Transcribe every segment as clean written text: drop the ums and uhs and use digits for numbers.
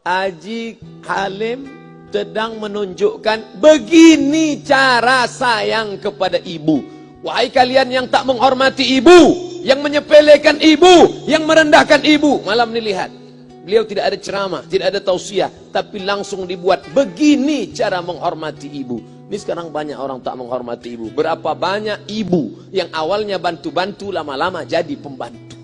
Haji Halim sedang menunjukkan begini cara sayang kepada ibu. Wahai kalian yang tak menghormati ibu, yang menyepelekan ibu, yang merendahkan ibu. Malam ini lihat, beliau tidak ada ceramah, tidak ada tausiah, tapi langsung dibuat begini cara menghormati ibu. Ini sekarang banyak orang tak menghormati ibu. Berapa banyak ibu yang awalnya bantu-bantu, lama-lama jadi pembantu.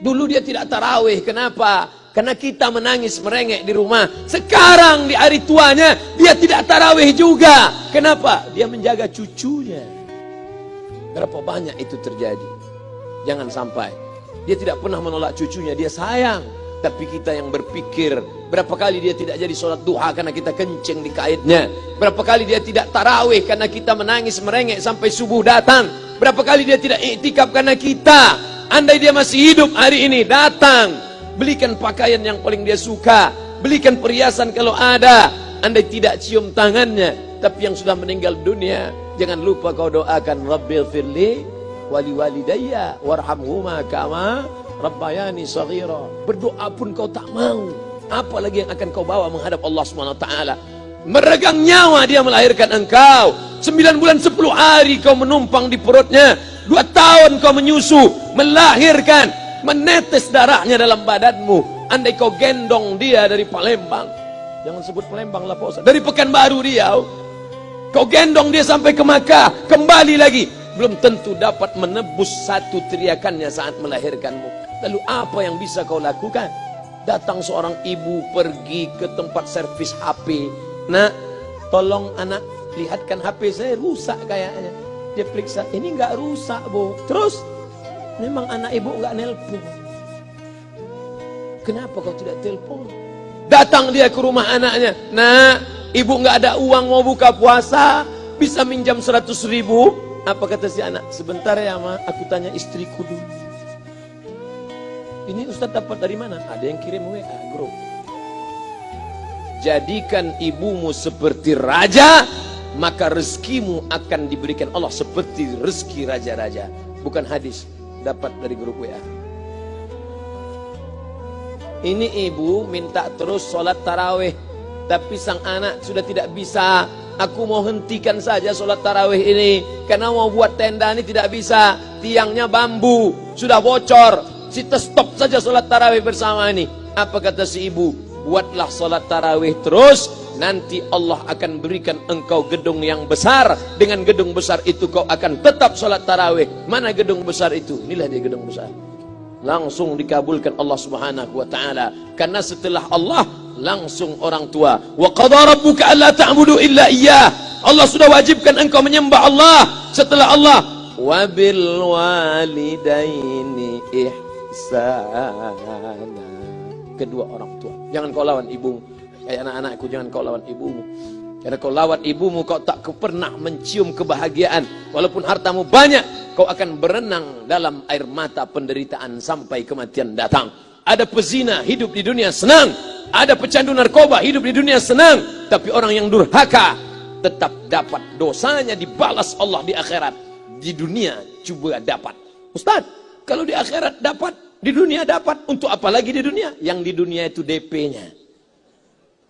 Dulu dia tidak tarawih, kenapa? Karena kita menangis merengek di rumah. Sekarang di hari tuanya dia tidak tarawih juga. Kenapa? Dia menjaga cucunya. Berapa banyak itu terjadi? Jangan sampai. Dia tidak pernah menolak cucunya, dia sayang. Tapi kita yang berpikir, berapa kali dia tidak jadi sholat duha karena kita kencing di kaitnya. Berapa kali dia tidak tarawih karena kita menangis merengek sampai subuh datang. Berapa kali dia tidak iktikaf karena kita. Andai dia masih hidup hari ini, datang, belikan pakaian yang paling dia suka, belikan perhiasan kalau ada. Andai tidak cium tangannya, tapi yang sudah meninggal dunia, jangan lupa kau doakan, Rabbil firli wali walidayya warhamhuma kama rabbayani saghira. Berdoa pun kau tak mau, apalagi yang akan kau bawa menghadap Allah SWT. Meregang nyawa dia melahirkan engkau. 9 bulan 10 hari kau menumpang di perutnya. 2 tahun kau menyusu, melahirkan, menetes darahnya dalam badanmu. Andai kau gendong dia dari Palembang, jangan sebut Palembang lah Pak Ustaz, dari Pekanbaru Riau, kau gendong dia sampai ke Makkah, kembali lagi, belum tentu dapat menebus satu teriakannya saat melahirkanmu. Lalu apa yang bisa kau lakukan? Datang seorang ibu pergi ke tempat servis HP. Nak, tolong anak lihatkan HP saya rusak kayaknya. Dia periksa, ini enggak rusak bu. Terus, memang anak ibu enggak nelpon. Kenapa kau tidak telepon? Datang dia ke rumah anaknya. Nah, ibu enggak ada uang mau buka puasa, bisa minjam 100.000. Apa kata si anak? Sebentar ya ma, aku tanya istriku dulu. Ini Ustaz dapat dari mana? Ada yang kirim WA grup. Jadikan ibumu seperti raja, maka rezekimu akan diberikan Allah seperti rezeki raja-raja. Bukan hadis, dapat dari grup WA. Ini ibu minta terus sholat tarawih, tapi sang anak sudah tidak bisa. Aku mau hentikan saja sholat tarawih ini, karena mau buat tenda ini tidak bisa. Tiangnya bambu, sudah bocor. Kita stop saja sholat tarawih bersama ini. Apa kata si ibu? Buatlah sholat tarawih terus, nanti Allah akan berikan engkau gedung yang besar. Dengan gedung besar itu kau akan tetap sholat tarawih. Mana gedung besar itu? Inilah dia gedung besar. Langsung dikabulkan Allah Subhanahu wa taala. Karena setelah Allah langsung orang tua. Wa qadara rabbuka alla ta'budu illa iyyah. Allah sudah wajibkan engkau menyembah Allah. Setelah Allah, wa bil walidaini ihsana. Kedua orang tua. Jangan kau lawan ibumu. Kayak anak-anakku, jangan kau lawan ibumu. Karena kau lawan ibumu, kau tak pernah mencium kebahagiaan. Walaupun hartamu banyak, kau akan berenang dalam air mata penderitaan sampai kematian datang. Ada pezina hidup di dunia senang, ada pecandu narkoba hidup di dunia senang, tapi orang yang durhaka tetap dapat dosanya dibalas Allah di akhirat. Di dunia coba dapat. Ustaz, kalau di akhirat dapat, di dunia dapat, untuk apa lagi di dunia? Yang di dunia itu DP-nya.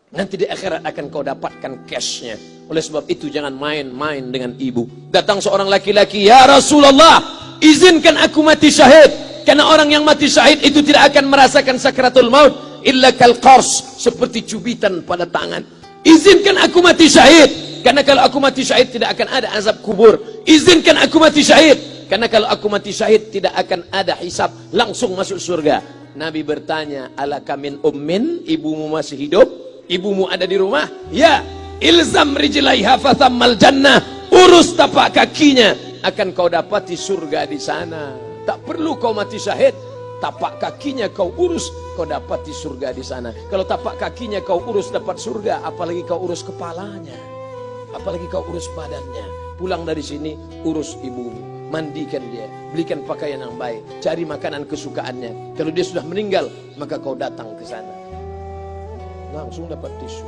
Nanti di akhirat akan kau dapatkan cashnya. Oleh sebab itu jangan main-main dengan ibu. Datang seorang laki-laki, ya Rasulullah, izinkan aku mati syahid. Karena orang yang mati syahid itu tidak akan merasakan sakratul maut illa kal qars, seperti cubitan pada tangan. Izinkan aku mati syahid, karena kalau aku mati syahid tidak akan ada azab kubur. Izinkan aku mati syahid, karena kalau aku mati syahid tidak akan ada hisab, langsung masuk surga. Nabi bertanya, alaka min ummin, ibumu masih hidup? Ibumu ada di rumah? Ya. Ilzam rijlaiha fathammal jannah. Urus tapak kakinya, akan kau dapati surga di sana. Tak perlu kau mati syahid, tapak kakinya kau urus, kau dapati surga di sana. Kalau tapak kakinya kau urus dapat surga, apalagi kau urus kepalanya, apalagi kau urus badannya. Pulang dari sini, urus ibumu, mandikan dia, belikan pakaian yang baik, cari makanan kesukaannya. Kalau dia sudah meninggal, maka kau datang ke sana, langsung dapat tisu.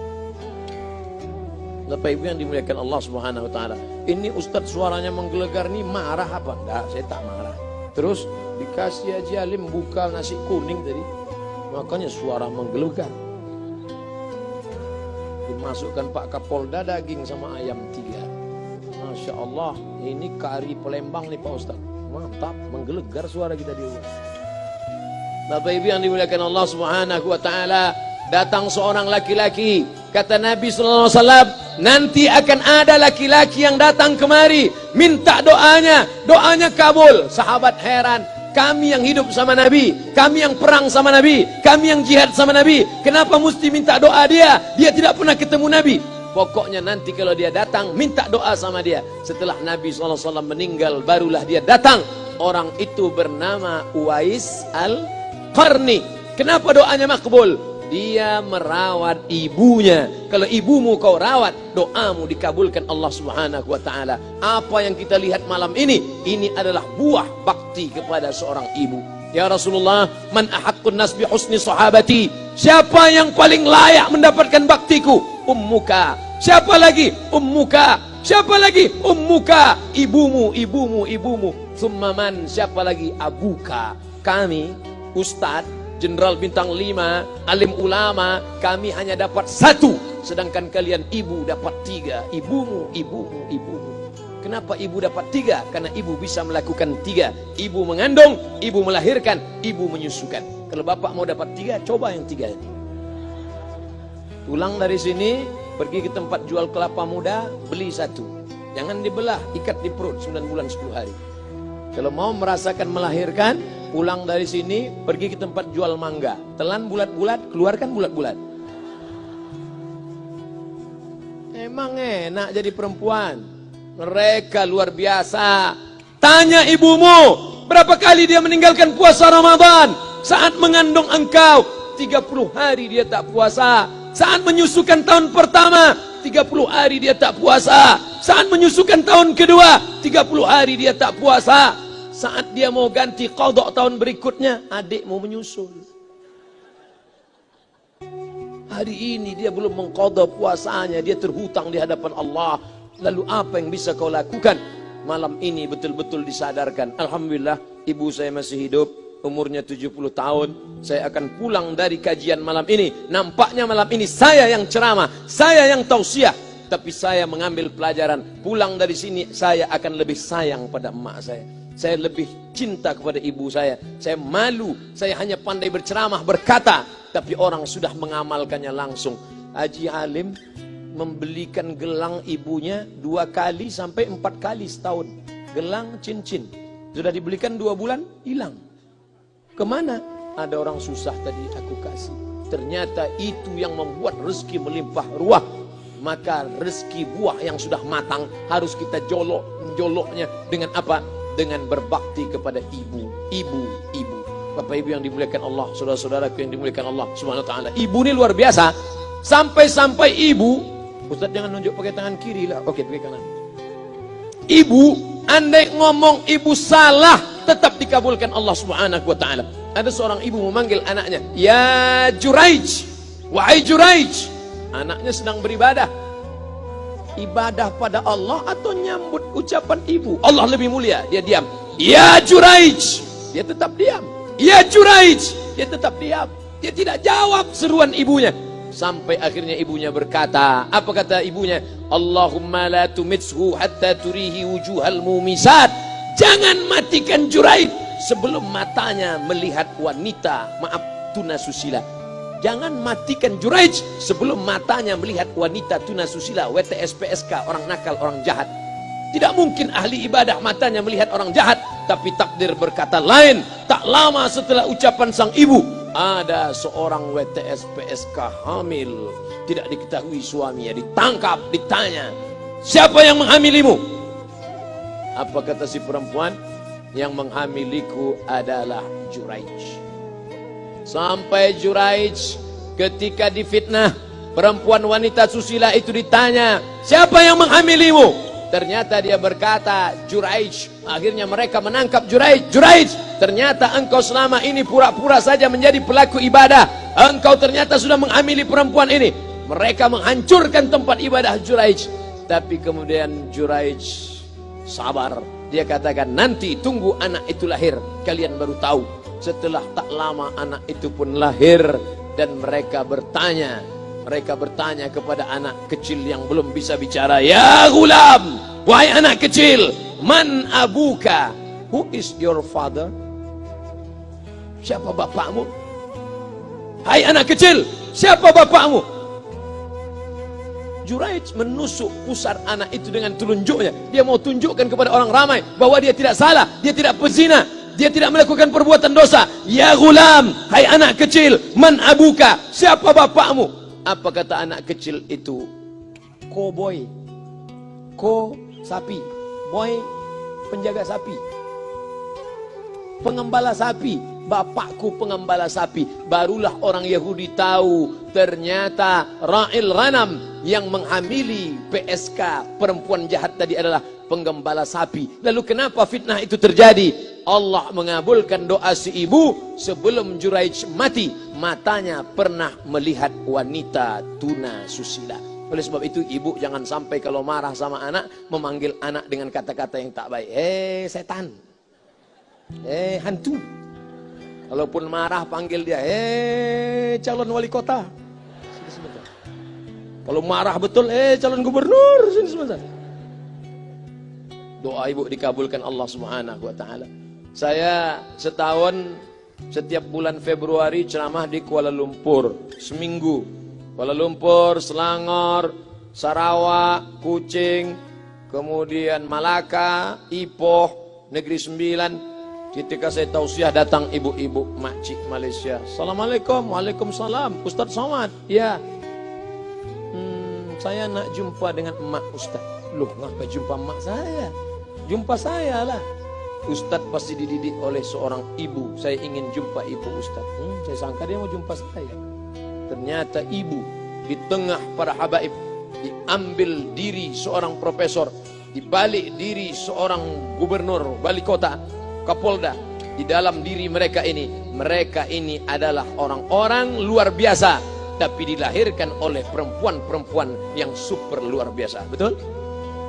Bapak Ibu yang dimuliakan Allah Subhanahu wa taala. Ini Ustadz suaranya menggelegar nih, marah apa? Enggak, saya tak marah. Terus dikasih Haji Halim buka nasi kuning tadi, makanya suara menggelegar. Dimasukkan Pak Kapolda daging sama ayam 3. Masya Allah, ini kari Palembang nih Pak Ustaz. Mantap, menggelegar suara kita di rumah. Bapak Ibu yang dimuliakan Allah Subhanahu wa taala, datang seorang laki-laki, kata Nabi sallallahu alaihi wasallam, nanti akan ada laki-laki yang datang kemari minta doanya, doanya kabul. Sahabat heran, kami yang hidup sama Nabi, kami yang perang sama Nabi, kami yang jihad sama Nabi, kenapa mesti minta doa dia? Dia tidak pernah ketemu Nabi. Pokoknya nanti kalau dia datang, minta doa sama dia. Setelah Nabi SAW meninggal, barulah dia datang. Orang itu bernama Uwais Al-Qarni. Kenapa doanya makbul? Dia merawat ibunya. Kalau ibumu kau rawat, doamu dikabulkan Allah Subhanahu wa taala. Apa yang kita lihat malam ini adalah buah bakti kepada seorang ibu. Ya Rasulullah, man ahaqqun nas bi husni sahabati? Siapa yang paling layak mendapatkan baktiku? Ummuka. Siapa lagi? Ummuka. Siapa lagi? Ummuka. Ibumu, ibumu, ibumu. Thumma man? Siapa lagi? Abuka. Kami, Ustadz, Jenderal Bintang 5, alim ulama, kami hanya dapat 1, sedangkan kalian ibu dapat 3. Ibumu, ibumu, ibumu. Kenapa ibu dapat 3? Karena ibu bisa melakukan 3. Ibu mengandung, ibu melahirkan, ibu menyusukan. Kalau bapak mau dapat 3, coba yang 3 ini. Pulang dari sini, pergi ke tempat jual kelapa muda, beli 1. Jangan dibelah, ikat di perut 9 bulan 10 hari. Kalau mau merasakan melahirkan, pulang dari sini, pergi ke tempat jual mangga. Telan bulat-bulat, keluarkan bulat-bulat. Emang enak jadi perempuan. Mereka luar biasa. Tanya ibumu, berapa kali dia meninggalkan puasa Ramadan? Saat mengandung engkau, 30 hari dia tak puasa. Saat menyusukan tahun pertama, 30 hari dia tak puasa. Saat menyusukan tahun kedua, 30 hari dia tak puasa. Saat dia mau ganti qadha tahun berikutnya, adik mau menyusul. Hari ini dia belum mengqadha puasanya, dia terhutang di hadapan Allah. Lalu apa yang bisa kau lakukan? Malam ini betul-betul disadarkan. Alhamdulillah, ibu saya masih hidup, umurnya 70 tahun. Saya akan pulang dari kajian malam ini. Nampaknya malam ini saya yang ceramah, saya yang tausiah. Tapi saya mengambil pelajaran. Pulang dari sini, saya akan lebih sayang pada emak saya. Saya lebih cinta kepada ibu saya. Saya malu, saya hanya pandai berceramah, berkata. Tapi orang sudah mengamalkannya langsung. Haji Alim membelikan gelang ibunya 2 kali sampai 4 kali setahun. Gelang cincin. Sudah dibelikan 2 bulan, hilang. Kemana? Ada orang susah tadi aku kasih. Ternyata itu yang membuat rezeki melimpah ruah. Maka rezeki buah yang sudah matang harus kita joloknya dengan apa? Dengan berbakti kepada ibu. Bapak Ibu yang dimuliakan Allah, saudara-saudaraku yang dimuliakan Allah Subhanahu wa taala. Ibu ini luar biasa. Sampai-sampai ibu, Ustaz jangan nunjuk pakai tangan kiri lah. Oke, pakai kanan. Ibu, andai ngomong ibu salah, tetap dikabulkan Allah Subhanahu wa taala. Ada seorang ibu memanggil anaknya, "Ya Juraij, wahai Juraij." Anaknya sedang beribadah. Ibadah pada Allah atau nyambut ucapan ibu? Allah lebih mulia, dia diam. "Ya Juraij." Dia tetap diam. "Ya Juraij." Dia tetap diam. Dia tidak jawab seruan ibunya. Sampai akhirnya ibunya berkata, apa kata ibunya? "Allahumma la tumitshu hatta turihi wujuhal mumisat." Jangan matikan Juraij sebelum matanya melihat wanita, maaf, tunasusila. Jangan matikan Juraij sebelum matanya melihat wanita tunasusila, WTS PSK, orang nakal, orang jahat. Tidak mungkin ahli ibadah matanya melihat orang jahat. Tapi takdir berkata lain. Tak lama setelah ucapan sang ibu, ada seorang WTS PSK hamil, tidak diketahui suaminya, ditangkap, ditanya, "Siapa yang menghamilimu?" Apa kata si perempuan? "Yang menghamiliku adalah Juraij." Sampai Juraij ketika difitnah, perempuan wanita susila itu ditanya, "Siapa yang menghamilimu?" Ternyata dia berkata, "Juraij." Akhirnya mereka menangkap Juraij. "Juraij, ternyata engkau selama ini pura-pura saja menjadi pelaku ibadah. Engkau ternyata sudah menghamili perempuan ini." Mereka menghancurkan tempat ibadah Juraij. Tapi kemudian Juraij sabar. Dia katakan, "Nanti tunggu anak itu lahir, kalian baru tahu." Setelah tak lama anak itu pun lahir. Dan mereka bertanya, Mereka bertanya kepada anak kecil yang belum bisa bicara, "Ya gulam, wahai anak kecil, man abuka? Who is your father?" Siapa bapakmu? Hai anak kecil, siapa bapakmu? Juraij menusuk pusar anak itu dengan telunjuknya. Dia mau tunjukkan kepada orang ramai bahwa dia tidak salah, dia tidak pezina, dia tidak melakukan perbuatan dosa. "Ya gulam, hai anak kecil, man abuka? Siapa bapakmu?" Apa kata anak kecil itu? Cowboy. Ko sapi, boy penjaga sapi, pengembala sapi. Bapakku pengembala sapi. Barulah orang Yahudi tahu ternyata ra'il ghanam yang menghamili PSK perempuan jahat tadi adalah penggembala sapi. Lalu kenapa fitnah itu terjadi? Allah mengabulkan doa si ibu sebelum Juraij mati. Matanya pernah melihat wanita tuna susila. Oleh sebab itu ibu jangan sampai kalau marah sama anak memanggil anak dengan kata-kata yang tak baik. Setan, hantu. Kalaupun marah panggil dia, calon wali kota. Sini sebentar. Kalau marah betul, calon gubernur. Sini sebentar. Doa ibu dikabulkan Allah Subhanahu wa taala. Saya setahun setiap bulan Februari ceramah di Kuala Lumpur seminggu. Kuala Lumpur, Selangor, Sarawak, Kuching, kemudian Malaka, Ipoh, Negeri Sembilan. Ketika saya tausiah datang ibu-ibu makcik Malaysia. Assalamualaikum, waalaikumsalam. Ustaz Somad, ya. Saya nak jumpa dengan emak Ustaz. Loh, ngapa jumpa emak saya? Jumpa saya lah. Ustaz pasti dididik oleh seorang ibu. Saya ingin jumpa ibu Ustaz. Saya sangka dia mau jumpa saya. Ternyata ibu di tengah para habaib, diambil diri seorang profesor, dibalik diri seorang gubernur, wali kota, Kapolda. Di dalam diri mereka ini adalah orang-orang luar biasa, tapi dilahirkan oleh perempuan-perempuan yang super luar biasa. Betul?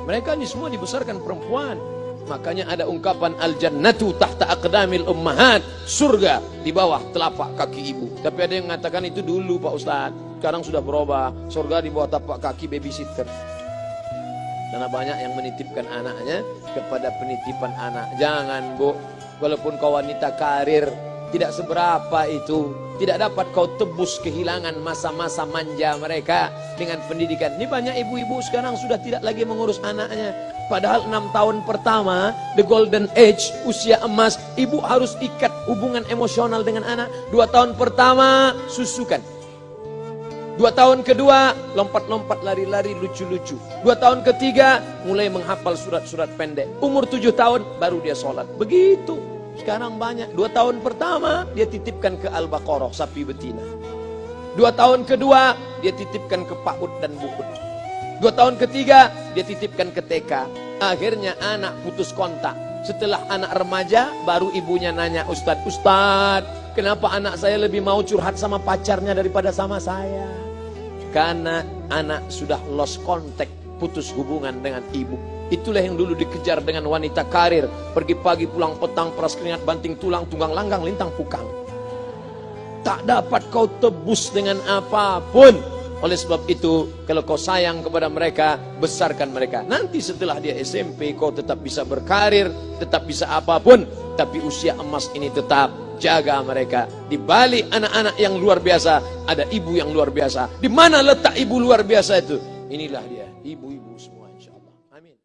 Mereka ini semua dibesarkan perempuan. Makanya ada ungkapan al-jannatu tahta aqdamil ummahat, surga di bawah telapak kaki ibu. Tapi ada yang mengatakan itu dulu Pak Ustadz, sekarang sudah berubah, surga di bawah telapak kaki babysitter. Karena banyak yang menitipkan anaknya kepada penitipan anak. Jangan Bu, walaupun kau wanita karir, tidak seberapa itu. Tidak dapat kau tebus kehilangan masa-masa manja mereka dengan pendidikan. Ini banyak ibu-ibu sekarang sudah tidak lagi mengurus anaknya. Padahal 6 tahun pertama, the golden age, usia emas, ibu harus ikat hubungan emosional dengan anak. 2 tahun pertama, susukan. 2 tahun kedua, lompat-lompat, lari-lari, lucu-lucu. 2 tahun ketiga, mulai menghafal surat-surat pendek. Umur 7 tahun, baru dia sholat. Begitu. Sekarang banyak. 2 tahun pertama, dia titipkan ke Al-Baqarah, sapi betina. 2 tahun kedua, dia titipkan ke PAUD dan BUUD. 2 tahun ketiga, dia titipkan ke TK. Akhirnya anak putus kontak. Setelah anak remaja, baru ibunya nanya, Ustadz, kenapa anak saya lebih mau curhat sama pacarnya daripada sama saya? Karena anak sudah lost contact, putus hubungan dengan ibu. Itulah yang dulu dikejar dengan wanita karir. Pergi pagi pulang petang, peras keringat, banting tulang, tunggang langgang, lintang pukang. Tak dapat kau tebus dengan apapun. Oleh sebab itu, kalau kau sayang kepada mereka, besarkan mereka. Nanti setelah dia SMP, kau tetap bisa berkarir, tetap bisa apapun. Tapi usia emas ini tetap jaga mereka. Di balik anak-anak yang luar biasa, ada ibu yang luar biasa. Di mana letak ibu luar biasa itu? Inilah dia, ibu-ibu semua insya Allah. Amin.